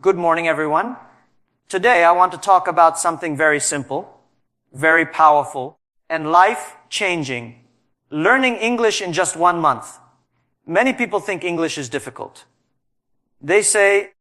Good morning, everyone. Today, I want to talk about something very simple, very powerful, and life-changing. Learning English in just 1 month. Many people think English is difficult. They say,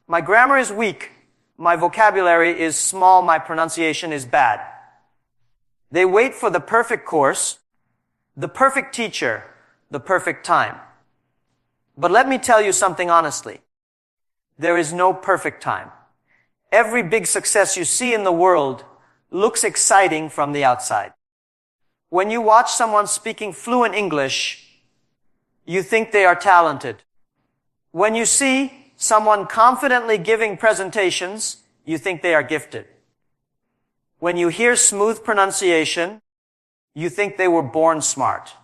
my grammar is weak, my vocabulary is small, my pronunciation is bad. They wait for the perfect course, the perfect teacher, the perfect time. But let me tell you something honestly. There is no perfect time. Every big success you see in the world looks exciting from the outside. When you watch someone speaking fluent English, you think they are talented. When you see someone confidently giving presentations, you think they are gifted. When you hear smooth pronunciation, you think they were born smart.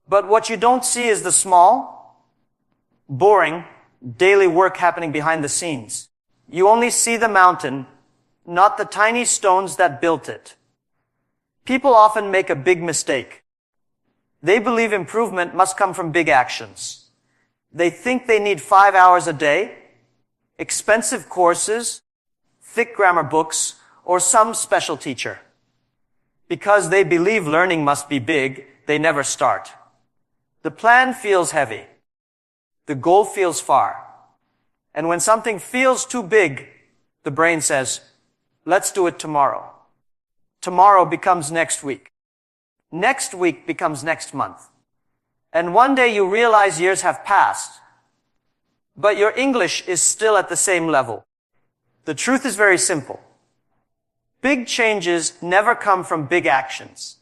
But what you don't see is the small, boring, daily work happening behind the scenes. You only see the mountain, not the tiny stones that built it. People often make a big mistake. They believe improvement must come from big actions. They think they need 5 hours a day, expensive courses, thick grammar books, or some special teacher. Because they believe learning must be big, they never start. The plan feels heavy. The goal feels far. And when something feels too big, the brain says, let's do it tomorrow. Tomorrow becomes next week. Next week becomes next month. And one day you realize years have passed, but your English is still at the same level. The truth is very simple. Big changes never come from big actions.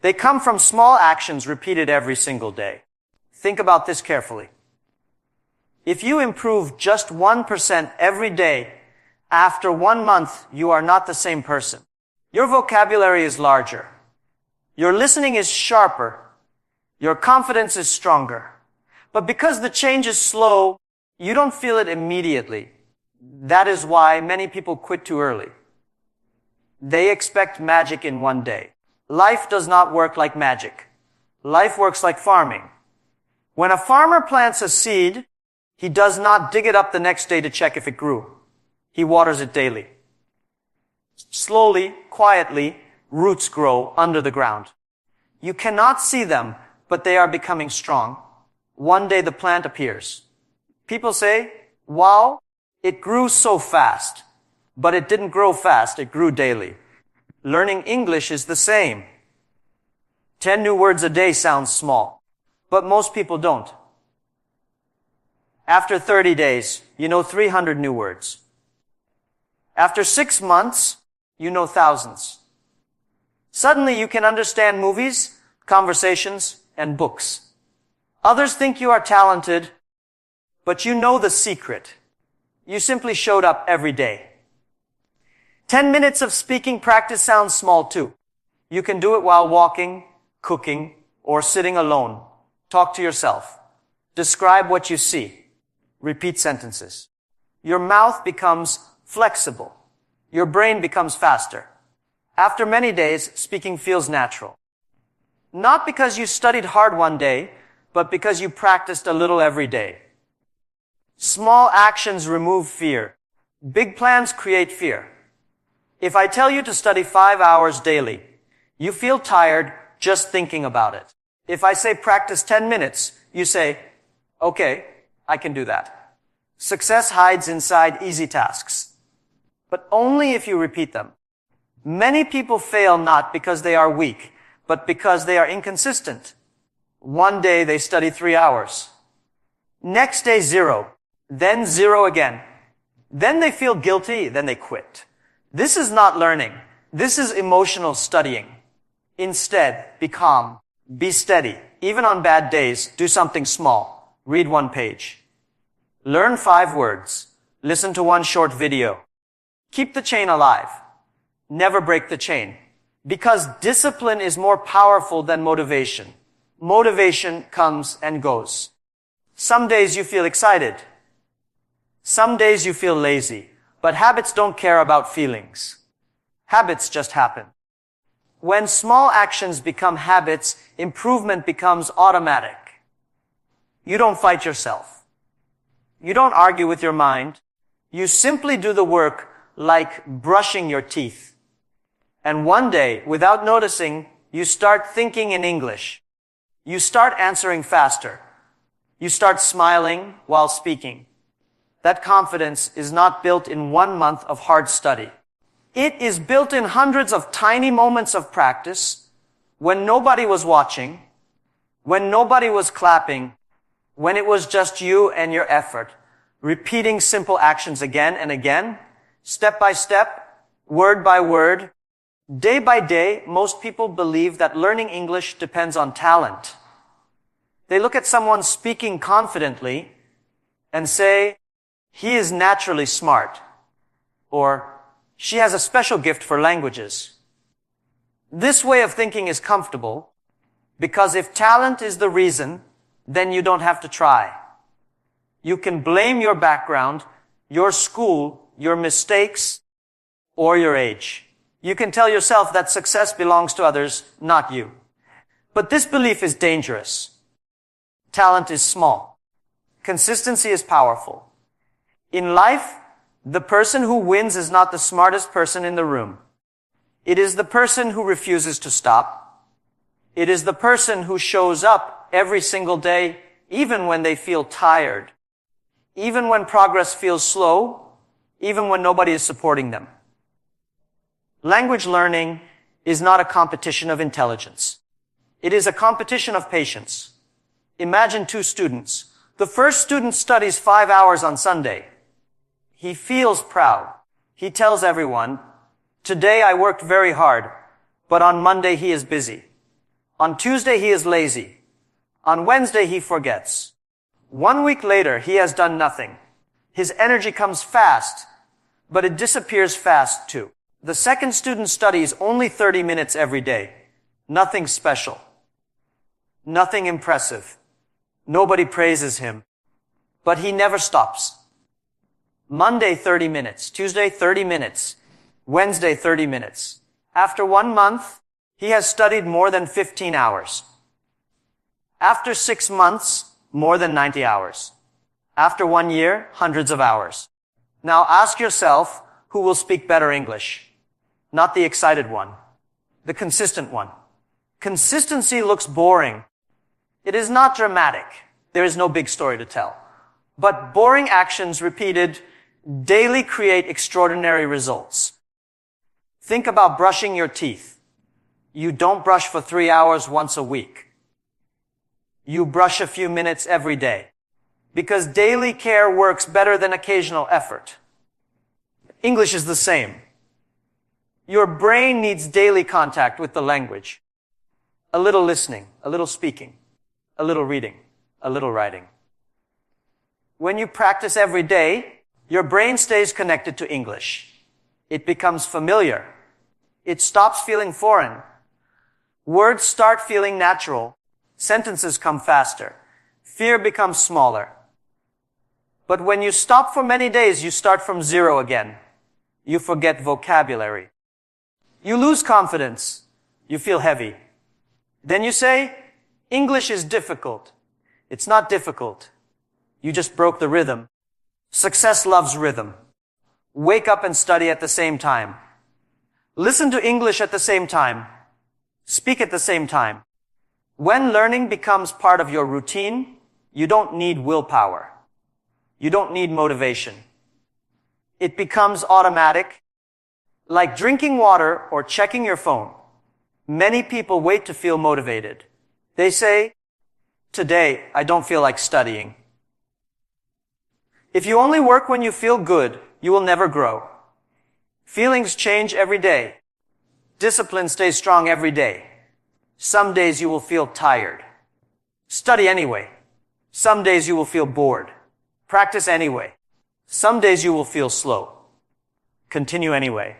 They come from small actions repeated every single day. Think about this carefully. If you improve just 1% every day, after 1 month, you are not the same person. Your vocabulary is larger. Your listening is sharper. Your confidence is stronger. But because the change is slow, you don't feel it immediately. That is why many people quit too early. They expect magic in 1 day. Life does not work like magic. Life works like farming. When a farmer plants a seed, he does not dig it up the next day to check if it grew. He waters it daily. Slowly, quietly, roots grow under the ground. You cannot see them, but they are becoming strong. One day the plant appears. People say, wow, it grew so fast. But it didn't grow fast, it grew daily. Learning English is the same. 10 new words a day sounds small, but most people don't. After 30 days, you know 300 new words. After 6 months, you know thousands. Suddenly you can understand movies, conversations, and books. Others think you are talented, but you know the secret. You simply showed up every day. 10 minutes of speaking practice sounds small too. You can do it while walking, cooking, or sitting alone. Talk to yourself. Describe what you see. Repeat sentences. Your mouth becomes flexible. Your brain becomes faster. After many days, speaking feels natural. Not because you studied hard one day, but because you practiced a little every day. Small actions remove fear. Big plans create fear. If I tell you to study 5 hours daily, you feel tired just thinking about it. If I say practice 10 minutes, you say, okay, I can do that. Success hides inside easy tasks, but only if you repeat them. Many people fail not because they are weak, but because they are inconsistent. One day they study 3 hours. Next day 0. Then 0 again. Then they feel guilty, then they quit. This is not learning. This is emotional studying. Instead, be calm. Be steady. Even on bad days, do something small. Read 1 page. Learn 5 words. Listen to 1 short video. Keep the chain alive. Never break the chain. Because discipline is more powerful than motivation. Motivation comes and goes. Some days you feel excited. Some days you feel lazy. But habits don't care about feelings. Habits just happen. When small actions become habits, improvement becomes automatic. You don't fight yourself. You don't argue with your mind. You simply do the work like brushing your teeth. And one day, without noticing, you start thinking in English. You start answering faster. You start smiling while speaking. That confidence is not built in 1 month of hard study. It is built in hundreds of tiny moments of practice when nobody was watching, when nobody was clapping, when it was just you and your effort, repeating simple actions again and again, step by step, word by word. Day by day, most people believe that learning English depends on talent. They look at someone speaking confidently and say, he is naturally smart, or she has a special gift for languages. This way of thinking is comfortable because if talent is the reason, then you don't have to try. You can blame your background, your school, your mistakes, or your age. You can tell yourself that success belongs to others, not you. But this belief is dangerous. Talent is small. Consistency is powerful. In life, the person who wins is not the smartest person in the room. It is the person who refuses to stop. It is the person who shows up every single day, even when they feel tired, even when progress feels slow, even when nobody is supporting them. Language learning is not a competition of intelligence. It is a competition of patience. Imagine 2 students. The first student studies 5 hours on Sunday. He feels proud. He tells everyone, today I worked very hard, but on Monday he is busy. On Tuesday he is lazy. On Wednesday he forgets. 1 week later he has done nothing. His energy comes fast, but it disappears fast too. The second student studies only 30 minutes every day. Nothing special. Nothing impressive. Nobody praises him. But he never stops. Monday 30 minutes, Tuesday 30 minutes, Wednesday 30 minutes. After 1 month, he has studied more than 15 hours. After 6 months, more than 90 hours. After 1 year, hundreds of hours. Now ask yourself, who will speak better English? Not the excited one, the consistent one. Consistency looks boring. It is not dramatic. There is no big story to tell. But boring actions repeated daily create extraordinary results. Think about brushing your teeth. You don't brush for 3 hours once a week. You brush a few minutes every day. Because daily care works better than occasional effort. English is the same. Your brain needs daily contact with the language. A little listening, a little speaking, a little reading, a little writing. When you practice every day, your brain stays connected to English. It becomes familiar. It stops feeling foreign. Words start feeling natural. Sentences come faster. Fear becomes smaller. But when you stop for many days, you start from zero again. You forget vocabulary. You lose confidence. You feel heavy. Then you say, English is difficult. It's not difficult. You just broke the rhythm. Success loves rhythm. Wake up and study at the same time. Listen to English at the same time. Speak at the same time. When learning becomes part of your routine, you don't need willpower. You don't need motivation. It becomes automatic, like drinking water or checking your phone. Many people wait to feel motivated. They say, today I don't feel like studying. If you only work when you feel good, you will never grow. Feelings change every day. Discipline stays strong every day. Some days you will feel tired. Study anyway. Some days you will feel bored. Practice anyway. Some days you will feel slow. Continue anyway.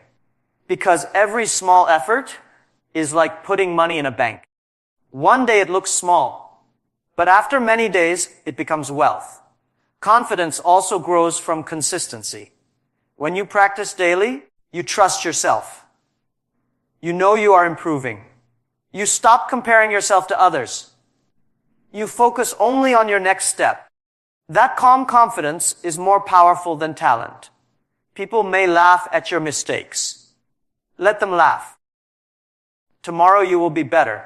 Because every small effort is like putting money in a bank. One day it looks small, but after many days it becomes wealth. Confidence also grows from consistency. When you practice daily, you trust yourself. You know you are improving. You stop comparing yourself to others. You focus only on your next step. That calm confidence is more powerful than talent. People may laugh at your mistakes. Let them laugh. Tomorrow you will be better.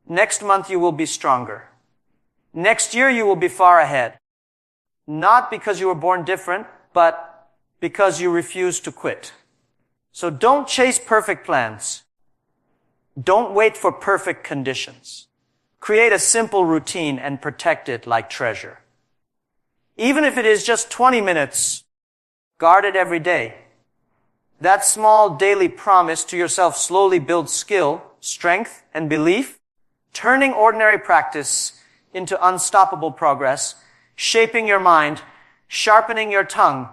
Next month you will be stronger. Next year you will be far ahead. Not because you were born different, but because you refuse to quit. So don't chase perfect plans. Don't wait for perfect conditions. Create a simple routine and protect it like treasure. Even if it is just 20 minutes, guard it every day. That small daily promise to yourself slowly builds skill, strength, and belief, turning ordinary practice into unstoppable progress, shaping your mind, sharpening your tongue,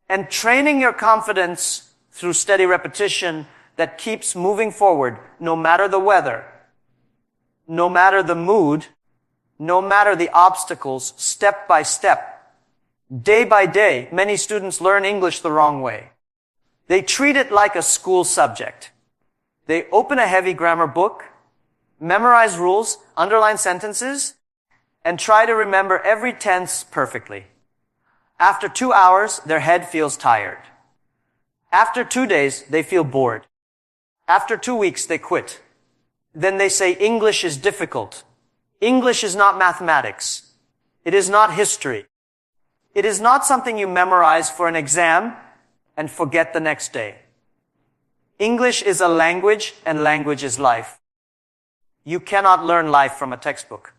and training your confidence through steady repetition that keeps moving forward no matter the weather, no matter the mood, no matter the obstacles, step by step. Day by day, many students learn English the wrong way. They treat it like a school subject. They open a heavy grammar book, memorize rules, underline sentences, and try to remember every tense perfectly. After 2 hours, their head feels tired. After 2 days, they feel bored. After 2 weeks, they quit. Then they say English is difficult. English is not mathematics. It is not history. It is not something you memorize for an exam and forget the next day. English is a language, and language is life. You cannot learn life from a textbook.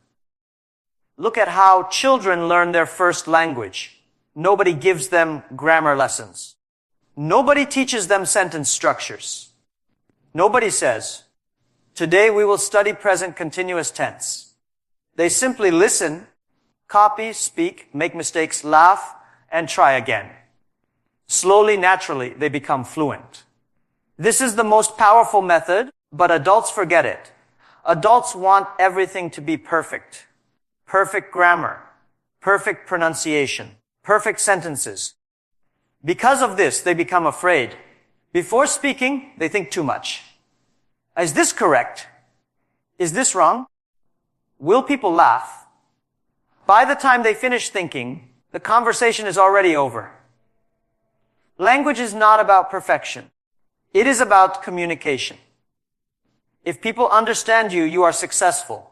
Look at how children learn their first language. Nobody gives them grammar lessons. Nobody teaches them sentence structures. Nobody says, "Today we will study present continuous tense." They simply listen, copy, speak, make mistakes, laugh, and try again. Slowly, naturally, they become fluent. This is the most powerful method, but adults forget it. Adults want everything to be perfect. Perfect grammar, perfect pronunciation, perfect sentences. Because of this, they become afraid. Before speaking, they think too much. Is this correct? Is this wrong? Will people laugh? By the time they finish thinking, the conversation is already over. Language is not about perfection. It is about communication. If people understand you, you are successful.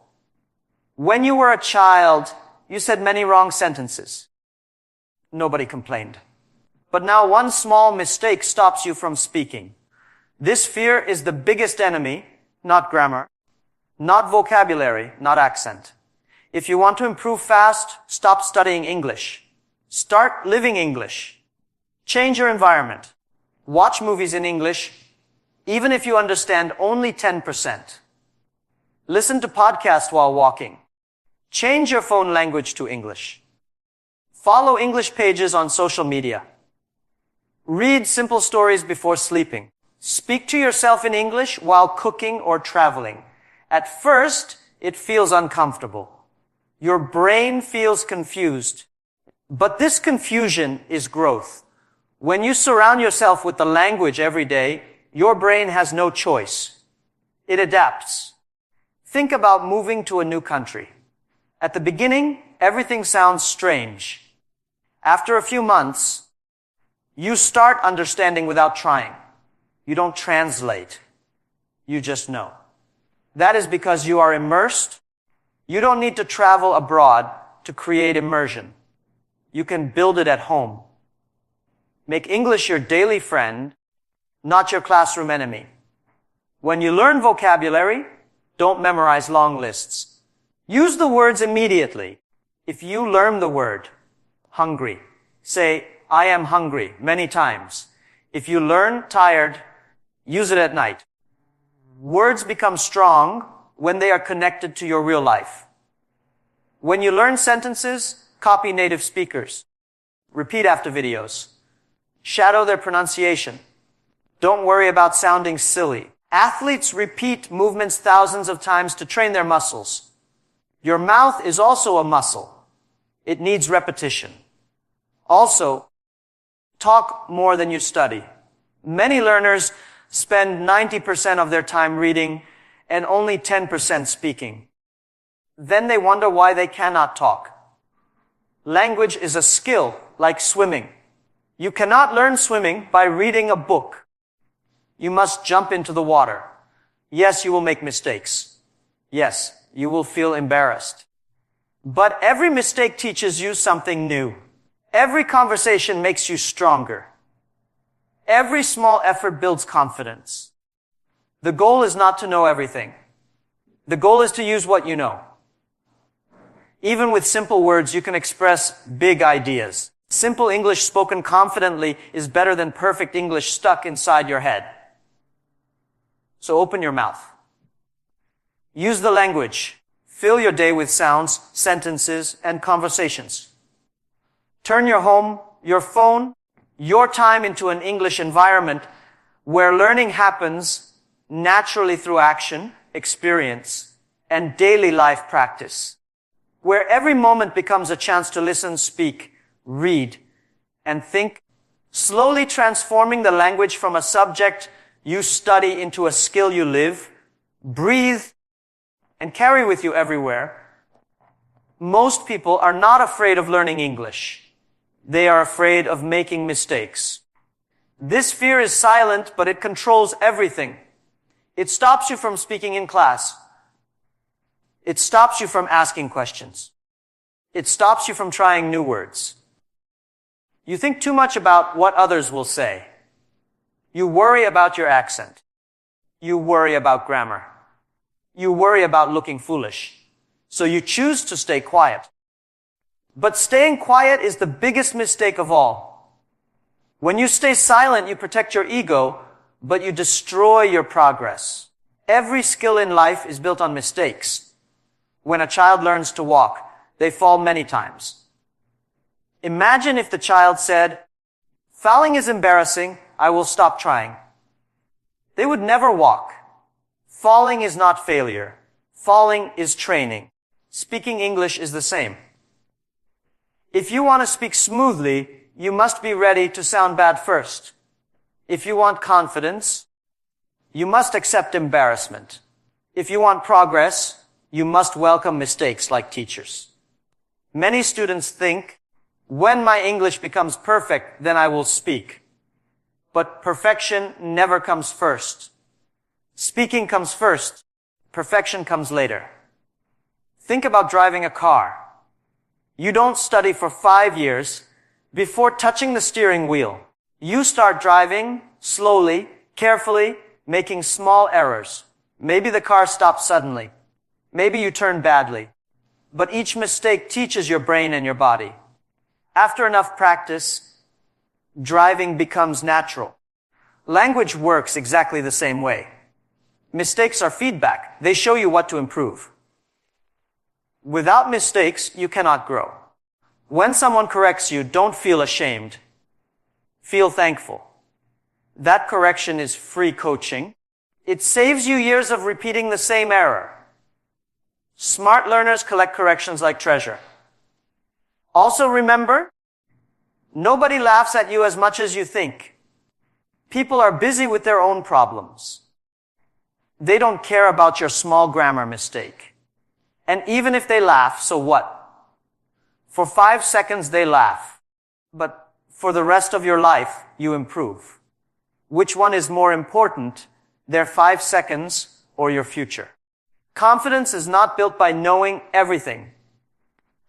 When you were a child, you said many wrong sentences. Nobody complained. But now one small mistake stops you from speaking. This fear is the biggest enemy, not grammar, not vocabulary, not accent. If you want to improve fast, stop studying English. Start living English. Change your environment. Watch movies in English, even if you understand only 10%. Listen to podcasts while walking. Change your phone language to English. Follow English pages on social media. Read simple stories before sleeping. Speak to yourself in English while cooking or traveling. At first, it feels uncomfortable. Your brain feels confused. But this confusion is growth. When you surround yourself with the language every day, your brain has no choice. It adapts. Think about moving to a new country. At the beginning, everything sounds strange. After a few months, you start understanding without trying. You don't translate. You just know. That is because you are immersed. You don't need to travel abroad to create immersion. You can build it at home. Make English your daily friend, not your classroom enemy. When you learn vocabulary, don't memorize long lists. Use the words immediately. If you learn the word, hungry, say, "I am hungry," many times. If you learn tired, use it at night. Words become strong when they are connected to your real life. When you learn sentences, copy native speakers. Repeat after videos. Shadow their pronunciation. Don't worry about sounding silly. Athletes repeat movements thousands of times to train their muscles. Your mouth is also a muscle. It needs repetition. Also, talk more than you study. Many learners spend 90% of their time reading and only 10% speaking. Then they wonder why they cannot talk. Language is a skill, like swimming. You cannot learn swimming by reading a book. You must jump into the water. Yes, you will make mistakes. Yes, you will feel embarrassed. But every mistake teaches you something new. Every conversation makes you stronger. Every small effort builds confidence. The goal is not to know everything. The goal is to use what you know. Even with simple words, you can express big ideas. Simple English spoken confidently is better than perfect English stuck inside your head. So open your mouth. Use the language. Fill your day with sounds, sentences, and conversations. Turn your home, your phone, your time into an English environment where learning happens naturally through action, experience, and daily life practice. Where every moment becomes a chance to listen, speak, read, and think, slowly transforming the language from a subject you study into a skill you live, breathe, and carry with you everywhere. Most people are not afraid of learning English. They are afraid of making mistakes. This fear is silent, but it controls everything. It stops you from speaking in class. It stops you from asking questions. It stops you from trying new words. You think too much about what others will say. You worry about your accent. You worry about grammar. You worry about looking foolish. So you choose to stay quiet. But staying quiet is the biggest mistake of all. When you stay silent, you protect your ego, but you destroy your progress. Every skill in life is built on mistakes. When a child learns to walk, they fall many times. Imagine if the child said, "Falling is embarrassing, I will stop trying." They would never walk. Falling is not failure. Falling is training. Speaking English is the same. If you want to speak smoothly, you must be ready to sound bad first. If you want confidence, you must accept embarrassment. If you want progress, you must welcome mistakes like teachers. Many students think, when my English becomes perfect, then I will speak. But perfection never comes first. Speaking comes first. Perfection comes later. Think about driving a car. You don't study for 5 years before touching the steering wheel. You start driving slowly, carefully, making small errors. Maybe the car stops suddenly. Maybe you turn badly. But each mistake teaches your brain and your body. After enough practice, driving becomes natural. Language works exactly the same way. Mistakes are feedback. They show you what to improve. Without mistakes, you cannot grow. When someone corrects you, don't feel ashamed. Feel thankful. That correction is free coaching. It saves you years of repeating the same error. Smart learners collect corrections like treasure. Also remember, nobody laughs at you as much as you think. People are busy with their own problems. They don't care about your small grammar mistake. And even if they laugh, so what? For 5 seconds they laugh. But for the rest of your life, you improve. Which one is more important, their 5 seconds or your future? Confidence is not built by knowing everything.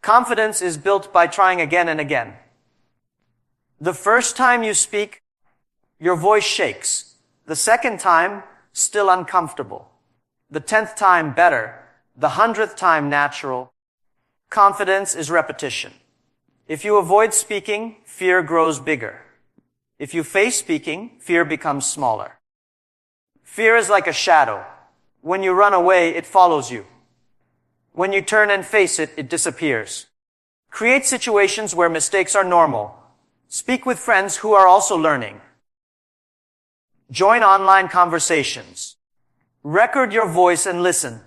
Confidence is built by trying again and again. The first time you speak, your voice shakes. The second time, still uncomfortable. The 10th time, better. The 100th time, natural. Confidence is repetition. If you avoid speaking, fear grows bigger. If you face speaking, fear becomes smaller. Fear is like a shadow. When you run away, it follows you. When you turn and face it, it disappears. Create situations where mistakes are normal. Speak with friends who are also learning. Join online conversations. Record your voice and listen.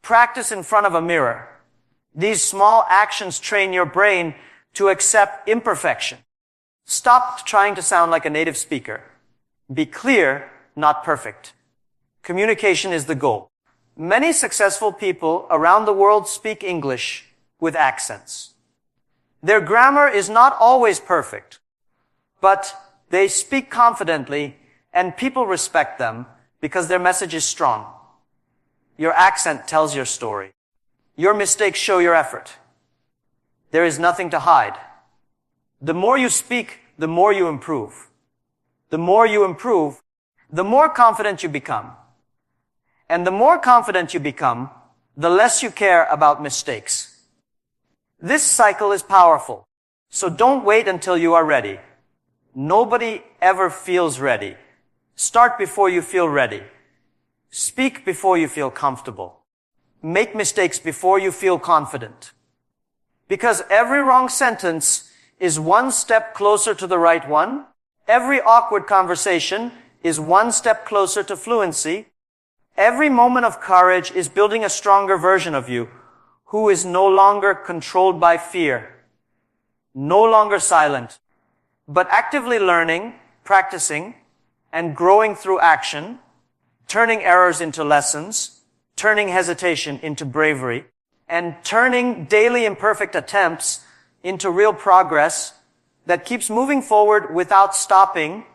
Practice in front of a mirror. These small actions train your brain to accept imperfection. Stop trying to sound like a native speaker. Be clear, not perfect. Communication is the goal. Many successful people around the world speak English with accents. Their grammar is not always perfect, but they speak confidently and people respect them because their message is strong. Your accent tells your story. Your mistakes show your effort. There is nothing to hide. The more you speak, the more you improve. The more you improve, the more confident you become. And the more confident you become, the less you care about mistakes. This cycle is powerful, so don't wait until you are ready. Nobody ever feels ready. Start before you feel ready. Speak before you feel comfortable. Make mistakes before you feel confident. Because every wrong sentence is one step closer to the right one. Every awkward conversation is one step closer to fluency. Every moment of courage is building a stronger version of you who is no longer controlled by fear, no longer silent, but actively learning, practicing, and growing through action, turning errors into lessons, turning hesitation into bravery, and turning daily imperfect attempts into real progress that keeps moving forward without stopping